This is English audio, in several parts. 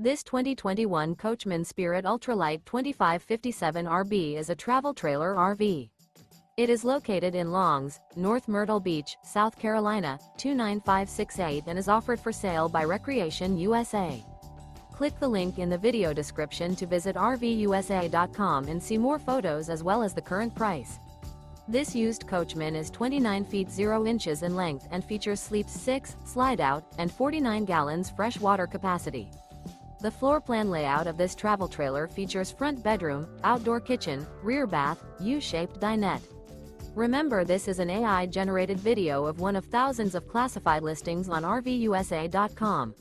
This 2021 Coachmen Spirit Ultra Lite 2557 RB is a travel trailer RV. It is located in Longs, North Myrtle Beach, South Carolina, 29568 and is offered for sale by Recreation USA. Click the link in the video description to visit RVUSA.com and see more photos as well as the current price. This used Coachman is 29 feet 0 inches in length and features sleeps 6, slide-out, and 49 gallons fresh water capacity. The floor plan layout of this travel trailer features front bedroom, outdoor kitchen, rear bath, U-shaped dinette. Remember, this is an AI-generated video of one of thousands of classified listings on RVUSA.com.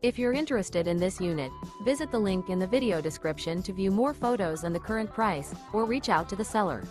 If you're interested in this unit, visit the link in the video description to view more photos and the current price, or reach out to the seller.